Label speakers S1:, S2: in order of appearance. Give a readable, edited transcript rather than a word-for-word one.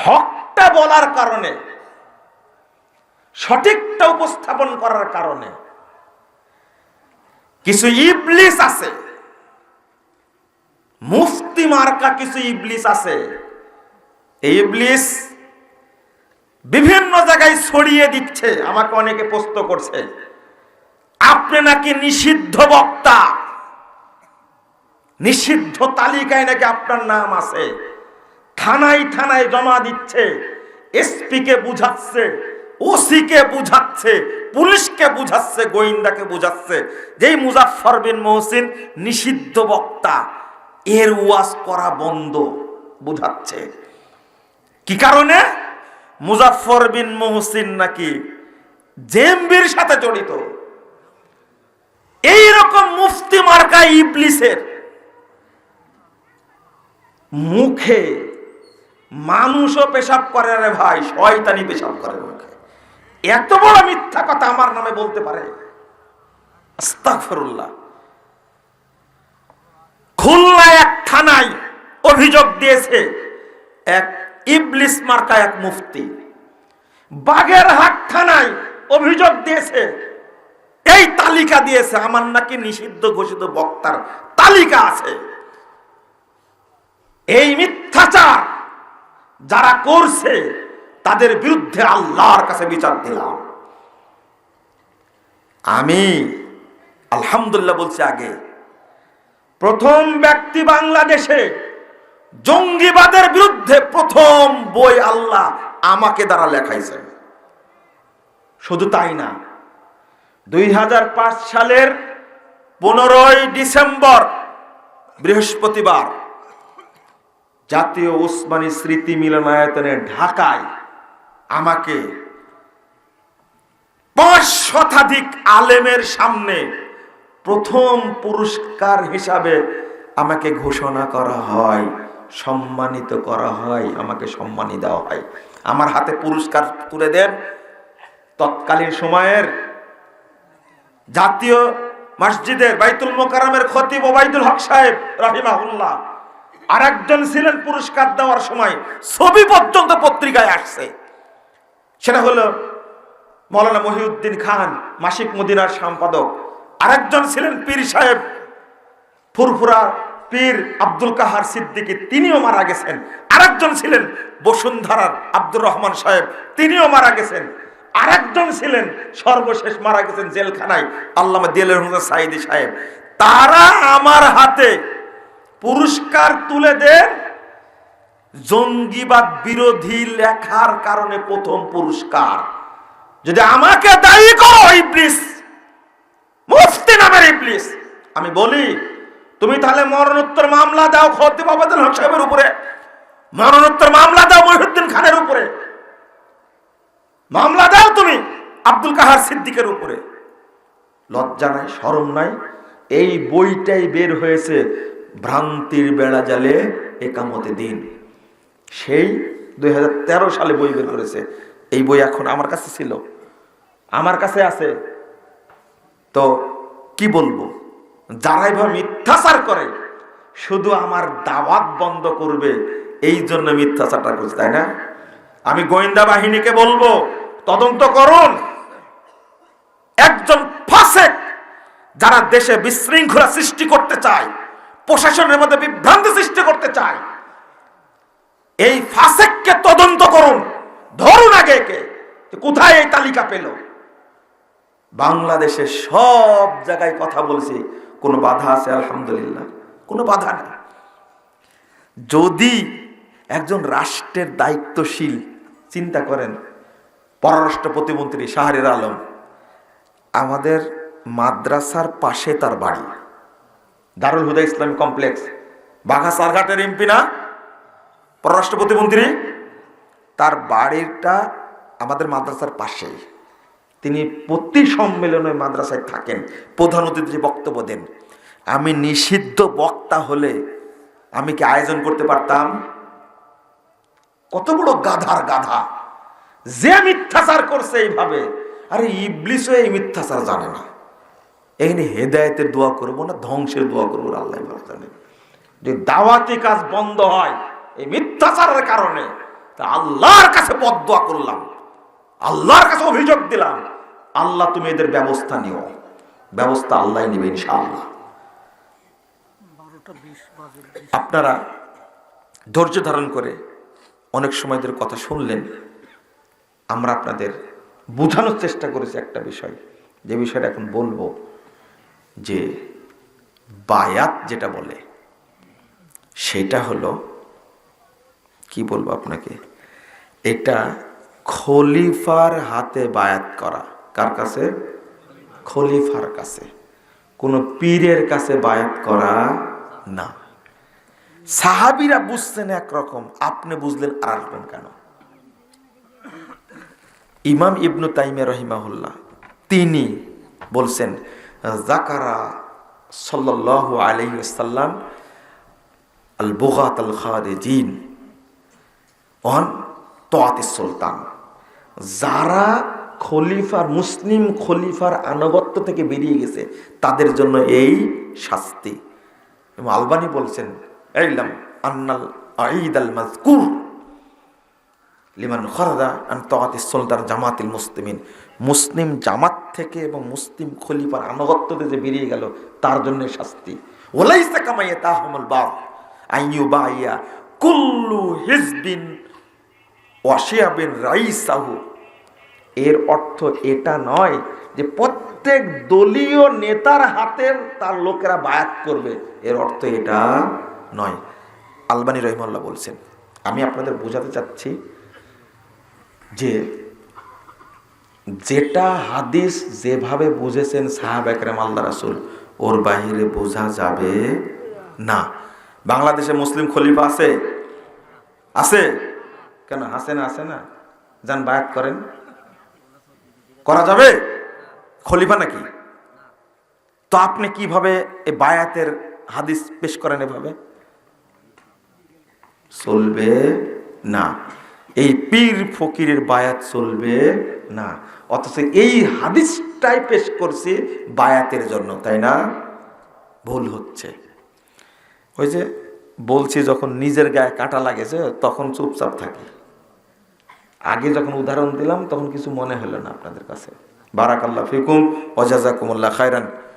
S1: হকটা বলার কারণে, সঠিকটা উপস্থাপন করার কারণে কিছু ইবলিস আছে, মুফতি মার্কা কিছু ইবলিস আছে। এই ইবলিস বিভিন্ন জায়গায় ছড়িয়ে দিচ্ছে। আমাকে অনেকে প্রশ্ন করছে, আপনি নাকি নিষিদ্ধ বক্তা, নিষিদ্ধ তালিকায় নাকি আপনার নাম আছে। থানায় থানায় জমা দিচ্ছে, এসপি কে বুঝাচ্ছে, ওসি কে বুঝাচ্ছে, পুলিশকে বুঝাচ্ছে, গোয়েন্দাকে বুঝাচ্ছে যে মুজাফফর বিন মহসিন নিষিদ্ধ বক্তা, এর ওয়াজ করা বন্ধ বুঝাচ্ছে। কি কারণে? মুজাফফর বিন মহসিন নাকি জেএমবির সাথে জড়িত। এই রকম মুফতি মার্কা ইবলিসের মুখে মানুষও পেশাব করে রে ভাই, শয়তানি পেশাব করে মুখে। এত বড় মিথ্যা কথা আমার নামে বলতে পারে? আস্তাগফিরুল্লাহ। খুলনায় এক থানায় অভিযোগ দিয়েছে এক ইবলিস মার্কা এক মুফতি। বাগেরহাট থানায় অভিযোগ দিয়েছে, এই তালিকা দিয়েছে, আমার নাকি নিষিদ্ধ ঘোষিত বক্তার তালিকা আছে। এই মিথ্যাচার যারা করছে তাদের বিরুদ্ধে আল্লাহর কাছে বিচার দিলাম। আমি আলহামদুলিল্লাহ বলছি, আগে প্রথম ব্যক্তি বাংলাদেশে জঙ্গিবাদের বিরুদ্ধে প্রথম বই আল্লাহ আমাকে দ্বারা লেখাইছেন। শুধু তাই না, 2005 সালের 15ই ডিসেম্বর বৃহস্পতিবার জাতীয় ওসমানী স্মৃতি মিলনায়তনে ঢাকায় আমাকে 5 শতাধিক আলেমের সামনে প্রথম পুরস্কার হিসাবে আমাকে ঘোষণা করা হয়, সম্মানিত করা হয়, আমাকে সম্মানী দেওয়া হয়। আমার হাতে পুরস্কার তুলে দেন তৎকালীন সময়ের জাতীয় মসজিদের বাইতুল মোকাররমের খতিব ওবাইদুল হক সাহেব রাহিমাহুল্লাহ। আরেকজন ছিলেন পুরস্কার দেওয়ার সময় ছবি পর্যন্ত পত্রিকায় আসছে, সেটা হলো মৌলানা মহিউদ্দিন খান, মাসিক মদিনার সম্পাদক। আরেকজন ছিলেন পীর সাহেব ফুরফুরা পীর আব্দুল কাহার সিদ্দিকী, তিনিও মারা গেছেন। আরেকজন ছিলেন বসুন্ধরার আব্দুর রহমান সাহেব, তিনিও মারা গেছেন। আরেকজন ছিলেন সর্বশেষ মারা গেছেন জেলখানায়, আল্লামা দিলের হোসেন সাইদি সাহেব। তারা আমার হাতে পুরস্কার তুলে দেন জঙ্গিবাদ বিরোধী লেখার কারণে। প্রথম পুরস্কার। যদি আমাকে দায়ী করো ইবলিস, মুফতি নামের ইবলিস, আমি বলি তুমি তাহলে মরণোত্তর মামলা দাও খতিব ওবায়দুল হক সাহেবের উপরে, মরণোত্তর মামলা দাও মহিউদ্দিন খানের উপরে, মামলা দাও তুমি আব্দুল কাহার সিদ্দিকের উপরে। লজ্জা নাই, শরম নাই? এই বইটাই বের হয়েছে ভ্রান্তির বেড়া জালে একামতে দিন, সেই 2013 সালে বই বের করেছে। এই বই এখন আমার কাছে ছিল, আমার কাছে আছে। তো কি বলবো, যারা এভাবে মিথ্যাচার করে শুধু আমার দাওয়াত বন্ধ করবে এই জন্য মিথ্যাচারটা করছে, তাই না? আমি গোয়েন্দা বাহিনীকে বলবো তদন্ত করুন। একজন ফাসেক যারা দেশে বিশৃঙ্খলা সৃষ্টি করতে চায়, প্রশাসনের মধ্যে বিভ্রান্তি সৃষ্টি করতে চায়, এই ফাসেককে তদন্ত করুন, ধরুন আগে কে কোথায় এই তালিকা পেল। বাংলাদেশে সব জায়গায় কথা বলছি, কোনো বাধা আছে? আলহামদুলিল্লাহ কোনো বাধা নেই। যদি একজন রাষ্ট্রের দায়িত্বশীল, চিন্তা করেন পররাষ্ট্র প্রতিমন্ত্রী শাহরিয়ার আলম, আমাদের মাদ্রাসার পাশে তার বাড়ি, দারুল হুদা ইসলামী কমপ্লেক্স, বাঘাসারঘাটের এমপি না পররাষ্ট্র প্রতিমন্ত্রী, তার বাড়িটা আমাদের মাদ্রাসার পাশেই। তিনি প্রতি সম্মেলনে মাদ্রাসায় থাকেন, প্রধান অতিথি বক্তব্য দেন। আমি নিষিদ্ধ বক্তা হলে আমি কি আয়োজন করতে পারতাম? কত বড় গাধার গাধা যে মিথ্যাচার করছে এইভাবে। আরে ইবলিসও এই মিথ্যাচার জানে না। এখানে হেদায়েতের দোয়া করবো না ধ্বংসের দোয়া করবো, আল্লাহ ভালো জানেন। যে দাওয়াতি কাজ বন্ধ হয় এই মিথ্যাচারের কারণে, তা আল্লাহর কাছে বদদোয়া করলাম, আল্লাহর কাছে অভিযোগ দিলাম, আল্লাহ তুমি এদের ব্যবস্থা নিও। ব্যবস্থা আল্লাহ নিবে ইনশাআল্লাহ। আপনারা ধৈর্য ধারণ করে অনেক সময় এদের কথা শুনলেন। আমরা আপনাদের বোঝানোর চেষ্টা করেছি একটা বিষয়, যে বিষয়টা এখন বলবো, যে বায়াত যেটা বলে সেটা হলো, কি বলবো আপনাকে, এটা খলিফার হাতে বায়াত করা। কার কাছে? খলিফার কাছে, কোন পীরের কাছে বায়াত করা না। সাহাবীরা বুঝছেন একরকম, আপনি বুঝলেন আর রকম কেন? ইমাম ইবনু তাইমিয়া রহিমাহুল্লাহ তিনি বলছেন, যাকারা সাল্লাল্লাহু আলাইহি ওয়াসাল্লাম আল বুগাত আল খারিজিন অন তাআতিস সুলতান, যারা খলিফার, মুসলিম খলিফার আনুগত্য থেকে বেরিয়ে গেছে তাদের জন্য এই শাস্তি। এবং আলবানী বলছেন, ইলাম আন্নাল আইদ আল মাযকুর লিমান খারাজা আন তাআতিস সুলতান জামাতিল মুসলিমিন, মুসলিম জামাত থেকে এবং মুসলিম খলিফার আনুগত্য থেকে যে বেরিয়ে গেল তার জন্য শাস্তি। ওয়ালাইসা কামা ইয়াতাহামুল বাগ আইয়ুবাইয়া কুল্লু হিজবিন ওয়া শিয়াবিন রাইসাহু। এর অর্থ এটা নয় যে প্রত্যেক দলীয় নেতার হাতে তার লোকেরা বায়াত করবে, এর অর্থ এটা নয়। আলবানী রহিমাহুল্লাহ বলছেন, আমি আপনাদের বোঝাতে চাচ্ছি যে যেটা হাদিস যেভাবে বুঝেছেন সাহাবা একরাম আল্লাহ রাসূল, ওর বাহিরে বোঝা যাবে না। বাংলাদেশে মুসলিম খলিফা আছে? আছে কেন? আছে না? আছে না? যান বায়াত করেন, করা যাবে? খলিফা নাকি? তো আপনি কিভাবে এই বায়াতের হাদিস পেশ করেন? এভাবে চলবে না। এই পীর ফকিরের বায়াত চলবে না। অথচ এই হাদিসটাই পেশ করছে বায়াতের জন্য, তাই না? ভুল হচ্ছে। ওই যে বলছি, যখন নিজের গায়ে কাঁটা লাগেছে তখন চুপচাপ থাকি। আগে যখন উদাহরণ দিলাম তখন কিছু মনে হলো না আপনাদের কাছে। বারাকাল্লাহ ফিকুম ওয়া জাযাকুমুল্লাহ খায়রান।